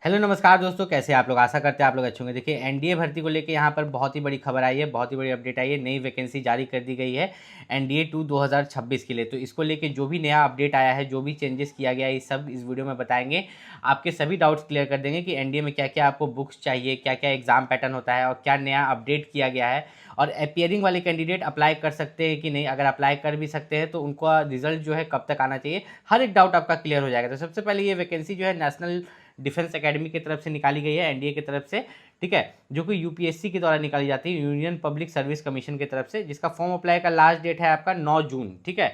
Hello नमस्कार दोस्तों, कैसे हैं आप लोग। आशा करते हैं आप लोग अच्छे होंगे। देखिए एनडीए भर्ती को लेके यहाँ पर बहुत ही बड़ी खबर आई है, बहुत ही बड़ी अपडेट आई है। नई वैकेंसी जारी कर दी गई है एनडीए 2 2026 के लिए। तो इसको लेके जो भी नया अपडेट आया है, जो भी चेंजेस किया गया है, ये सब इस वीडियो में बताएंगे। आपके सभी डाउट्स क्लियर कर देंगे कि एनडीए में क्या क्या आपको बुक्स चाहिए, क्या क्या एग्जाम पैटर्न होता है और क्या नया अपडेट किया गया है। और अपियरिंग वाले कैंडिडेट अप्लाई कर सकते हैं कि नहीं, अगर अप्लाई कर भी सकते हैं तो उनका रिजल्ट जो है कब तक आना चाहिए, हर एक डाउट आपका क्लियर हो जाएगा। तो सबसे पहले ये वैकेंसी जो है नेशनल डिफेंस एकेडमी की तरफ से निकाली गई है, एनडीए की तरफ से, ठीक है, जो कि यूपीएससी के द्वारा निकाली जाती है, यूनियन पब्लिक सर्विस कमीशन की तरफ से, जिसका फॉर्म अप्लाई का लास्ट डेट है आपका 9 जून, ठीक है।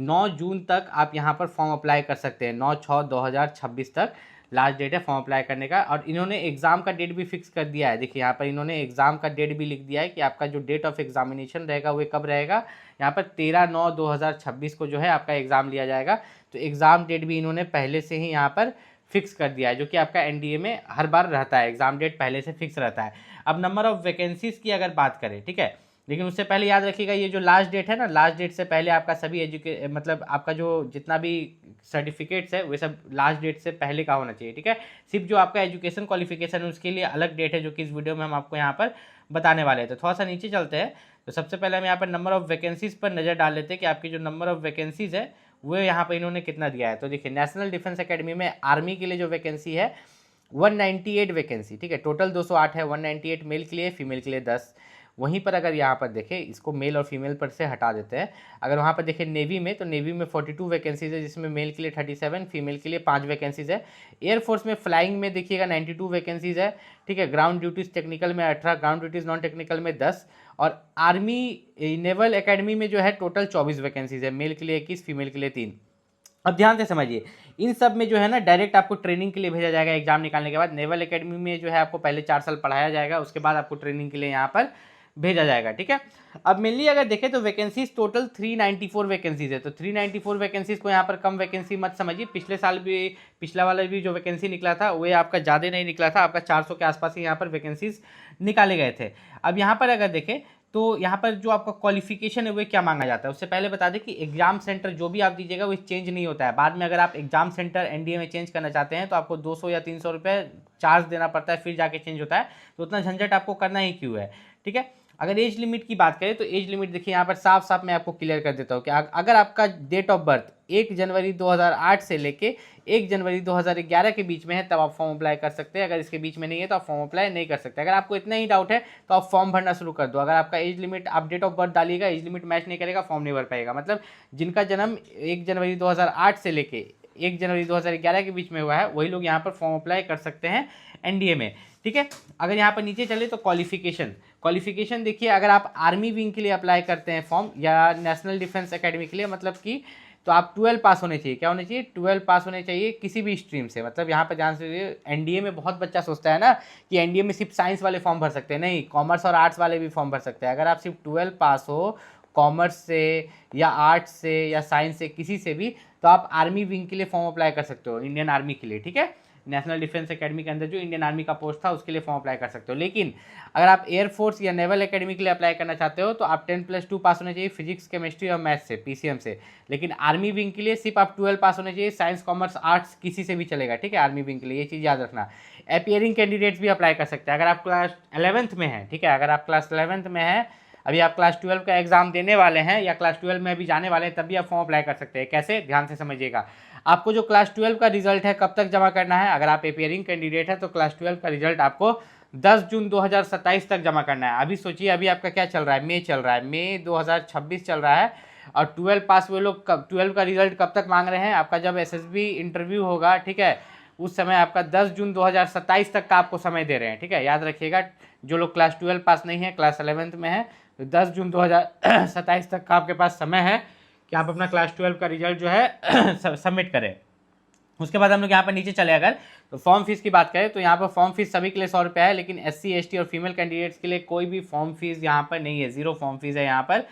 9 जून तक आप यहाँ पर फॉर्म अप्लाई कर सकते हैं, 9/6/2026 तक लास्ट डेट है फॉर्म अप्लाई करने का। और इन्होंने एग्जाम का डेट भी फिक्स कर दिया है। देखिए यहाँ पर इन्होंने एग्जाम का डेट भी लिख दिया है कि आपका जो डेट ऑफ एग्जामिनेशन रहेगा वो कब रहेगा। यहाँ पर 13/9/2026 को जो है आपका एग्जाम लिया जाएगा। तो एग्जाम डेट भी इन्होंने पहले से ही यहाँ पर फिक्स कर दिया है, जो कि आपका एनडीए में हर बार रहता है, एग्जाम डेट पहले से फिक्स रहता है। अब नंबर ऑफ वैकेंसीज की अगर बात करें, ठीक है, लेकिन उससे पहले याद रखिएगा ये जो लास्ट डेट है ना, लास्ट डेट से पहले आपका सभी मतलब आपका जो जितना भी सर्टिफिकेट्स है वे सब लास्ट डेट से पहले का होना चाहिए, ठीक है। सिर्फ जो आपका एजुकेशन क्वालिफिकेशन है उसके लिए अलग डेट है, जो कि इस वीडियो में हम आपको यहाँ पर बताने वाले हैं। तो थोड़ा सा नीचे चलते हैं। तो सबसे पहले हम यहाँ पर नंबर ऑफ वैकेंसीज पर नज़र डाल लेते हैं कि आपकी जो नंबर ऑफ वैकेंसीज है वो यहाँ पर इन्होंने कितना दिया है। तो देखिए नेशनल डिफेंस एकेडमी में आर्मी के लिए जो वैकेंसी है 198 वैकेंसी, ठीक है, टोटल 208 है। 198 मेल के लिए, फीमेल के लिए 10। वहीं पर अगर यहाँ पर देखें, इसको मेल और फीमेल पर से हटा देते हैं। अगर वहाँ पर देखें नेवी में, तो नेवी में 42 वैकेंसीज है, जिसमें मेल के लिए 37, फीमेल के लिए 5 वैकेंसीज है। एयरफोर्स में फ्लाइंग में देखिएगा 92 वैकेंसीज है, ठीक है। ग्राउंड ड्यूटीज़ टेक्निकल में 18, ग्राउंड ड्यूटीज़ नॉन टेक्निकल में 10। और आर्मी नेवल एकेडमी में जो है टोटल 24 वैकेंसीज है, मेल के लिए 21, फीमेल के लिए 3। अब ध्यान से समझिए, इन सब में जो है ना डायरेक्ट आपको ट्रेनिंग के लिए भेजा जाएगा एग्जाम निकालने के बाद। नेवल एकेडमी में जो है आपको पहले 4 साल पढ़ाया जाएगा, उसके बाद आपको ट्रेनिंग के लिए यहाँ पर भेजा जाएगा, ठीक है। अब मेनली अगर देखें तो वैकेंसीज टोटल 394 वैकेंसीज है। तो 394 वैकेंसीज को यहाँ पर कम वैकेंसी मत समझिए। पिछले साल भी, पिछला वाला भी जो वैकेंसी निकला था वो आपका ज़्यादा नहीं निकला था, आपका 400 के आसपास ही यहाँ पर वैकेंसीज निकाले गए थे। अब यहाँ पर अगर देखें तो यहाँ पर जो आपका क्वालिफिकेशन है वो क्या मांगा जाता है, उससे पहले बता दें कि एग्जाम सेंटर जो भी आप दीजिएगा वो चेंज नहीं होता है। बाद में अगर आप एग्जाम सेंटर एनडीए में चेंज करना चाहते हैं तो आपको 200 या 300 रुपये चार्ज देना पड़ता है, फिर जाके चेंज होता है। तो उतना झंझट आपको करना ही क्यों है, ठीक है। अगर एज लिमिट की बात करें तो एज लिमिट देखिए यहाँ पर साफ साफ मैं आपको क्लियर कर देता हूँ कि अगर आपका डेट ऑफ बर्थ 1 जनवरी 2008 से लेके 1 जनवरी 2011 के बीच में है तब आप फॉर्म अप्लाई कर सकते हैं। अगर इसके बीच में नहीं है तो आप फॉर्म अप्लाई नहीं कर सकते। अगर आपको इतना ही डाउट है तो आप फॉर्म भरना शुरू कर दो। अगर आपका एज लिमिट, आप डेट ऑफ बर्थ डालिएगा, एज लिमिट मैच नहीं करेगा, फॉर्म नहीं भर पाएगा। मतलब जिनका जन्म 1 जनवरी 2008 से लेके 1 जनवरी 2011 के बीच में हुआ है वही लोग यहाँ पर फॉर्म अप्लाई कर सकते हैं एनडीए में, ठीक है। अगर यहाँ पर नीचे चले तो क्वालिफिकेशन देखिए, अगर आप आर्मी विंग के लिए अप्लाई करते हैं फॉर्म या नेशनल डिफेंस एकेडमी के लिए, मतलब कि तो आप 12 पास होने चाहिए। क्या होने चाहिए? 12 पास होने चाहिए किसी भी स्ट्रीम से। मतलब यहाँ पर ध्यान से, एनडीए में बहुत बच्चा सोचता है ना कि एनडीए में सिर्फ साइंस वाले फॉर्म भर सकते हैं। नहीं, कॉमर्स और आर्ट्स वाले भी फॉर्म भर सकते हैं। अगर आप सिर्फ 12 पास हो कॉमर्स से या आर्ट्स से या साइंस से, किसी से भी, तो आप आर्मी विंग के लिए फॉर्म अप्लाई कर सकते हो, इंडियन आर्मी के लिए, ठीक है। नेशनल डिफेंस एकेडमी के अंदर जो इंडियन आर्मी का पोस्ट था उसके लिए फॉर्म अप्लाई कर सकते हो। लेकिन अगर आप एयरफोर्स या नेवल एकेडमी के लिए अप्लाई करना चाहते हो तो आप 10+2 पास होने चाहिए, फिजिक्स केमिस्ट्री और मैथ्स से, पीसीएम से। लेकिन आर्मी विंग के लिए सिर्फ आप 12 पास होने चाहिए, साइंस कॉमर्स आर्ट्स किसी से भी चलेगा, ठीक है। आर्मी विंग के लिए ये चीज़ याद रखना। अपियरिंग कैंडिडेट्स भी अप्लाई कर सकते हैं अगर आप क्लास 11th में हैं, ठीक है। अगर आप क्लास 11th में हैं, अभी आप क्लास 12 का एग्जाम देने वाले हैं या क्लास 12 में अभी जाने वाले हैं, तब भी आप फॉर्म अप्लाई कर सकते हैं। कैसे? ध्यान से समझिएगा। आपको जो क्लास 12 का रिजल्ट है कब तक जमा करना है? अगर आप अपियरिंग कैंडिडेट है तो क्लास 12 का रिजल्ट आपको 10 जून 2027 तक जमा करना है। अभी सोचिए, अभी आपका क्या चल रहा है? मई चल रहा है, मई 2026 चल रहा है। और 12 पास वे लोग कब 12 का रिजल्ट कब तक मांग रहे हैं? आपका जब एसएसबी इंटरव्यू होगा, ठीक है, उस समय आपका 10 जून 2027 तक का आपको समय दे रहे हैं, ठीक है। याद रखिएगा, जो लोग क्लास 12 पास नहीं है, क्लास 11th में है, तो 10 जून 2027 तक का आपके पास समय है कि आप अपना क्लास 12 का रिजल्ट जो है सबमिट करें। उसके बाद हम लोग यहाँ पर नीचे चले, अगर तो फॉर्म फीस की बात करें तो यहाँ पर फॉर्म फीस सभी के लिए 100 रुपये है। लेकिन SC ST और फीमेल कैंडिडेट्स के लिए कोई भी फॉर्म फीस यहाँ पर नहीं है, जीरो फॉर्म फीस है यहाँ पर।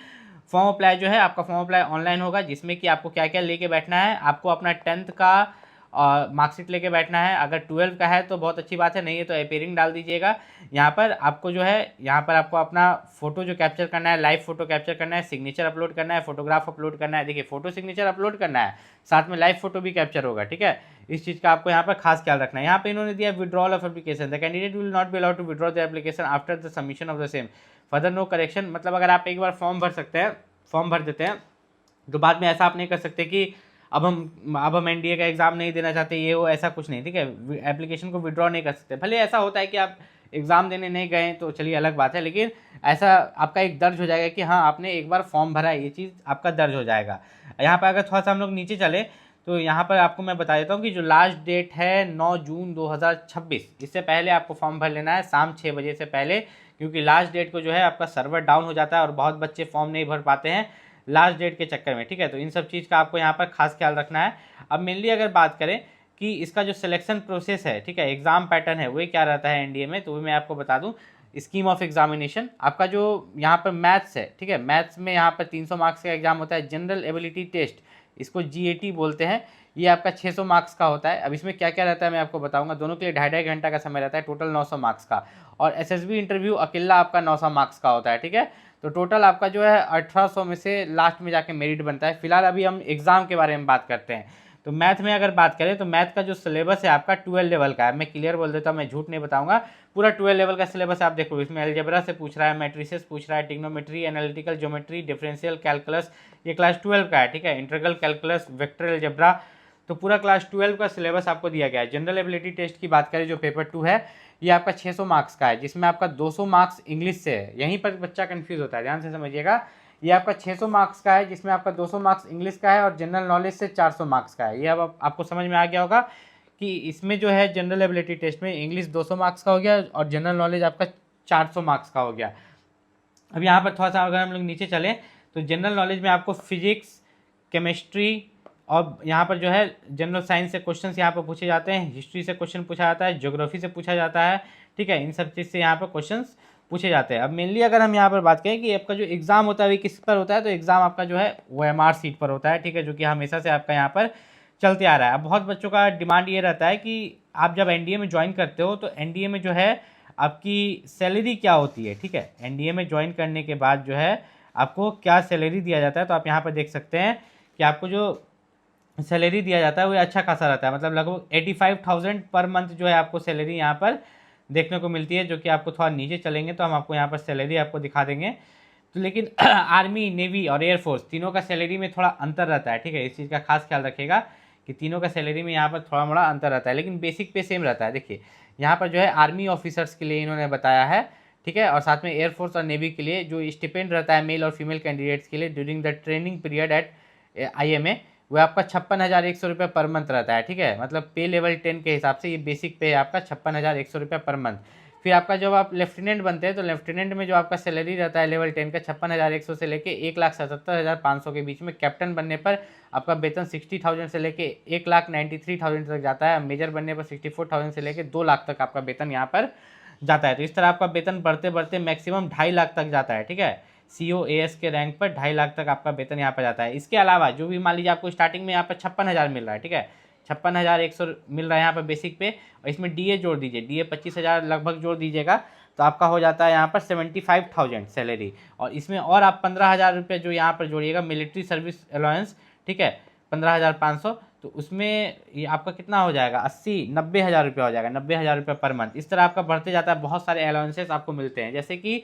फॉर्म अप्लाई जो है, आपका फॉर्म अप्लाई ऑनलाइन होगा, जिसमें कि आपको क्या क्या लेके बैठना है। आपको अपना 10th का और मार्कशीट लेके बैठना है। अगर 12 का है तो बहुत अच्छी बात है, नहीं है तो अपीयरिंग डाल दीजिएगा। यहाँ पर आपको जो है, यहाँ पर आपको अपना फोटो जो कैप्चर करना है, लाइव फोटो कैप्चर करना है, सिग्नेचर अपलोड करना है, फोटोग्राफ अपलोड करना है। देखिए फोटो सिग्नेचर अपलोड करना है, साथ में लाइव फोटो भी कैप्चर होगा, ठीक है। इस चीज़ का आपको यहाँ पर खास ख्याल रखना है। यहाँ पे इन्होंने दिया withdrawal of application, the candidate will not be allowed to withdraw the application after the submission of the same, further no correction. मतलब अगर आप एक बार फॉर्म भर सकते हैं, फॉर्म भर देते हैं, तो बाद में ऐसा आप नहीं कर सकते कि अब हम एनडीए का एग्ज़ाम नहीं देना चाहते, ये वो, ऐसा कुछ नहीं, ठीक है। एप्लीकेशन को विड्रॉ नहीं कर सकते। भले ऐसा होता है कि आप एग्ज़ाम देने नहीं गए तो चलिए अलग बात है, लेकिन ऐसा आपका एक दर्ज हो जाएगा कि हाँ आपने एक बार फॉर्म भरा है, ये चीज़ आपका दर्ज हो जाएगा। यहाँ पर अगर थोड़ा सा हम लोग नीचे चले तो यहाँ पर आपको मैं बता देता हूँ कि जो लास्ट डेट है 9 जून 2026, इससे पहले आपको फॉर्म भर लेना है, शाम 6 बजे से पहले, क्योंकि लास्ट डेट को जो है आपका सर्वर डाउन हो जाता है और बहुत बच्चे फॉर्म नहीं भर पाते हैं लास्ट डेट के चक्कर में, ठीक है। तो इन सब चीज़ का आपको यहाँ पर खास ख्याल रखना है। अब मेनली अगर बात करें कि इसका जो सिलेक्शन प्रोसेस है, ठीक है, एग्जाम पैटर्न है, वही क्या रहता है एनडीए में, तो वो मैं आपको बता दूं। स्कीम ऑफ एग्जामिनेशन, आपका जो यहाँ पर मैथ्स है, ठीक है, मैथ्स में यहाँ पर 300 मार्क्स का एग्जाम होता है। जनरल एबिलिटी टेस्ट, इसको जीएटी बोलते हैं, ये आपका 600 मार्क्स का होता है। अब इसमें क्या क्या रहता है मैं आपको बताऊंगा। दोनों के लिए 2.5 घंटा का समय रहता है, टोटल 900 मार्क्स का। और एसएसबी इंटरव्यू अकेला आपका 900 मार्क्स का होता है, ठीक है। तो टोटल आपका जो है 1800 में से लास्ट में जाके मेरिट बनता है। फिलहाल अभी हम एग्जाम के बारे में बात करते हैं। तो मैथ में अगर बात करें तो मैथ का जो सिलेबस है आपका 12 लेवल का है। मैं क्लियर बोल देता हूँ, मैं झूठ नहीं बताऊंगा, पूरा 12 लेवल का सिलेबस आप देखो। इसमें अलजेब्रा से पूछ रहा है, मैट्रिसेस पूछ रहा है, trigonometry, analytical geometry, differential calculus, ये क्लास 12 का है, ठीक है। इंटीग्रल कैलकुलस, वेक्टर अलजेब्रा, तो पूरा क्लास 12 का सिलेबस आपको दिया गया है। जनरल एबिलिटी टेस्ट की बात करें जो पेपर 2 है, ये आपका 600 मार्क्स का है, जिसमें आपका 200 मार्क्स इंग्लिश से है। यहीं पर बच्चा कंफ्यूज होता है, ध्यान से समझिएगा। ये आपका 600 मार्क्स का है, जिसमें आपका 200 मार्क्स इंग्लिश का है और जनरल नॉलेज से 400 मार्क्स का है। ये अब आपको समझ में आ गया होगा कि इसमें जो है जनरल एबिलिटी टेस्ट में इंग्लिश 200 मार्क्स का हो गया और जनरल नॉलेज आपका 400 मार्क्स का हो गया। अब यहाँ पर थोड़ा सा अगर हम लोग नीचे चलें तो जनरल नॉलेज में आपको फिजिक्स, केमिस्ट्री और यहाँ पर जो है जनरल साइंस से क्वेश्चंस यहाँ पर पूछे जाते हैं, हिस्ट्री से क्वेश्चन पूछा जाता है, ज्योग्राफी से पूछा जाता है, ठीक है। इन सब चीज़ से यहाँ पर क्वेश्चंस पूछे जाते हैं। अब मेनली अगर हम यहाँ पर बात करें कि आपका जो एग्ज़ाम होता है वो किस पर होता है, तो एग्ज़ाम आपका जो है OMR सीट पर होता है, ठीक है, जो कि हमेशा से आपका यहाँ पर चलते आ रहा है। अब बहुत बच्चों का डिमांड ये रहता है कि आप जब एनडीए में ज्वाइन करते हो तो एनडीए में जो है आपकी सैलरी क्या होती है, ठीक है। एनडीए में ज्वाइन करने के बाद जो है आपको क्या सैलरी दिया जाता है, तो आप यहाँ पर देख सकते हैं कि आपको जो सैलरी दिया जाता है वो अच्छा खासा रहता है। मतलब लगभग 85,000 पर मंथ जो है आपको सैलरी यहाँ पर देखने को मिलती है, जो कि आपको थोड़ा नीचे चलेंगे तो हम आपको यहाँ पर सैलरी आपको दिखा देंगे। तो लेकिन आर्मी, नेवी और एयरफोर्स तीनों का सैलरी में थोड़ा अंतर रहता है, ठीक है। इस चीज़ का खास ख्याल रखिएगा कि तीनों का सैलरी में यहाँ पर थोड़ा मोड़ा अंतर रहता है, लेकिन बेसिक पे सेम रहता है। देखिए यहाँ पर जो है आर्मी ऑफिसर्स के लिए इन्होंने बताया है, ठीक है, और साथ में एयरफोर्स और नेवी के लिए जो स्टिपेंड रहता है मेल और फीमेल कैंडिडेट्स के लिए during the training period at IMA, वो आपका 56,100 रुपये पर मंथ रहता है, ठीक है। मतलब पे लेवल 10 के हिसाब से ये बेसिक पे है आपका 56,100 रुपये पर मंथ। फिर आपका जब आप लेफ्टिनेंट बनते हैं तो लेफ्टिनेंट में जो आपका सैलरी रहता है लेवल 10 का 56,100 से लेके 1,77,500 के बीच में। कैप्टन बनने पर आपका वेतन 60,000 से लेके 1,93,000 तक जाता है। मेजर बनने पर 64,000 से लेके 2 लाख तक आपका वेतन यहाँ पर जाता है। तो इस तरह आपका वेतन बढ़ते बढ़ते मैक्सिमम 2.5 लाख तक जाता है, ठीक है। COAS के रैंक पर 2.5 लाख तक आपका वेतन यहाँ पर जाता है। इसके अलावा जो भी मान लीजिए आपको स्टार्टिंग में यहाँ पर 56,000 मिल रहा है, ठीक है, 56,100 मिल रहा है यहाँ पर बेसिक पे, और इसमें DA जोड़ दीजिए, DA 25,000 लगभग जोड़ दीजिएगा, तो आपका हो जाता है यहाँ पर 75,000 सैलरी। और इसमें और आप 15,000 रुपये जो यहाँ पर जोड़िएगा मिलिट्री सर्विस अलाउंस, ठीक है, 15,500, तो उसमें ये आपका कितना हो जाएगा, 90,000 रुपये हो जाएगा, 90,000 रुपये पर मंथ। इस तरह आपका बढ़ते जाता है, बहुत सारे अलाउंसेस आपको मिलते हैं। जैसे कि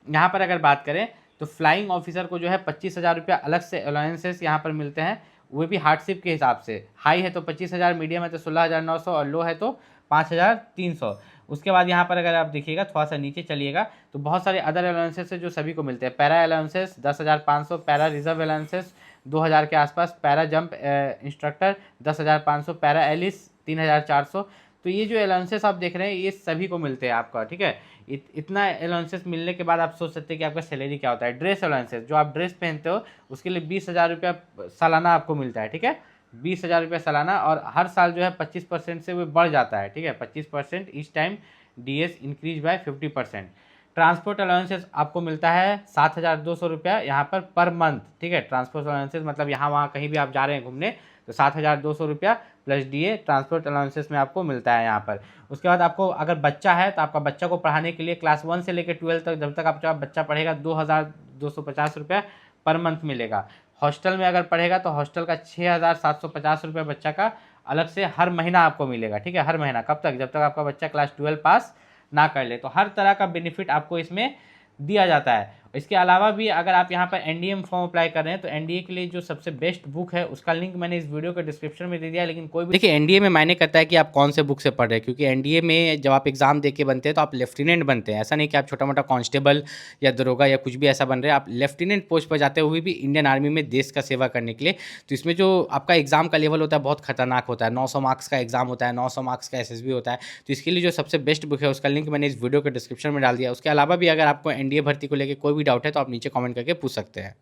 यहाँ पर अगर बात करें तो फ्लाइंग ऑफिसर को जो है 25,000 रुपया अलग से अलाउंसेस यहाँ पर मिलते हैं, वो भी हार्डशिप के हिसाब से। हाई है तो 25,000, मीडियम है तो 16,900 और लो है तो 5,300। उसके बाद यहाँ पर अगर आप देखिएगा थोड़ा सा नीचे चलिएगा तो बहुत सारे अदर अलाउंसेस है जो सभी को मिलते हैं। Para allowances 10,500, para reserve allowances 2,000 के आसपास, पैरा जंप इंस्ट्रक्टर 10,500, पैरा एलिस 3,400। तो ये जो अलाउंसेस आप देख रहे हैं ये सभी को मिलते हैं आपका, ठीक है। इतना अलाउंसेस मिलने के बाद आप सोच सकते हैं कि आपका सैलरी क्या होता है। ड्रेस अलाउंसेस, जो आप ड्रेस पहनते हो उसके लिए 20,000 रुपया सालाना आपको मिलता है, ठीक है, 20,000 रुपया सालाना, और हर साल जो है 25% से वो बढ़ जाता है, ठीक है, 25% each time DS increase by 50%। Transport allowances आपको मिलता है 7,200 रुपया यहाँ पर मंथ, ठीक है। ट्रांसपोर्ट अलाउंसेस मतलब यहाँ वहाँ कहीं भी आप जा रहे हैं घूमने तो 7,200 रुपया प्लस DA ट्रांसपोर्ट अलाउंसेस में आपको मिलता है यहाँ पर। उसके बाद आपको अगर बच्चा है तो आपका बच्चा को पढ़ाने के लिए क्लास 1 से लेकर 12 तक जब तक आपका बच्चा पढ़ेगा 2250 रुपये पर मंथ मिलेगा। हॉस्टल में अगर पढ़ेगा तो हॉस्टल का 6750 रुपये बच्चा का अलग से हर महीना आपको मिलेगा, ठीक है। हर महीना कब तक, जब तक आपका बच्चा क्लास 12 पास ना कर ले। तो हर तरह का बेनिफिट आपको इसमें दिया जाता है। इसके अलावा भी अगर आप यहाँ पर NDA में फॉर्म अप्लाई कर रहे हैं तो NDA के लिए जो सबसे बेस्ट बुक है उसका लिंक मैंने इस वीडियो के डिस्क्रिप्शन में दे दिया। लेकिन कोई भी देखिए, NDA में मायने करता है कि आप कौन से बुक से पढ़ रहे हैं, क्योंकि NDA में जब आप एग्जाम दे के बनते हैं तो आप लेफ्टिनेंट बनते हैं। ऐसा नहीं कि आप छोटा मोटा कांस्टेबल या दरोगा या कुछ भी ऐसा बन रहे हैं, आप लेफ्टिनेंट पोस्ट पर जाते हुए भी इंडियन आर्मी में देश का सेवा करने के लिए। तो इसमें जो आपका एग्जाम का लेवल होता है बहुत खतरनाक होता है। 900 मार्क्स का एग्जाम होता है, 900 मार्क्स का SSB होता है। तो इसके लिए जो सबसे बेस्ट बुक है उसका लिंक मैंने इस वीडियो के डिस्क्रिप्शन में डाल दिया। उसके अलावा भी अगर आपको NDA भर्ती को लेकर कोई भी डाउट है तो आप नीचे कमेंट करके पूछ सकते हैं।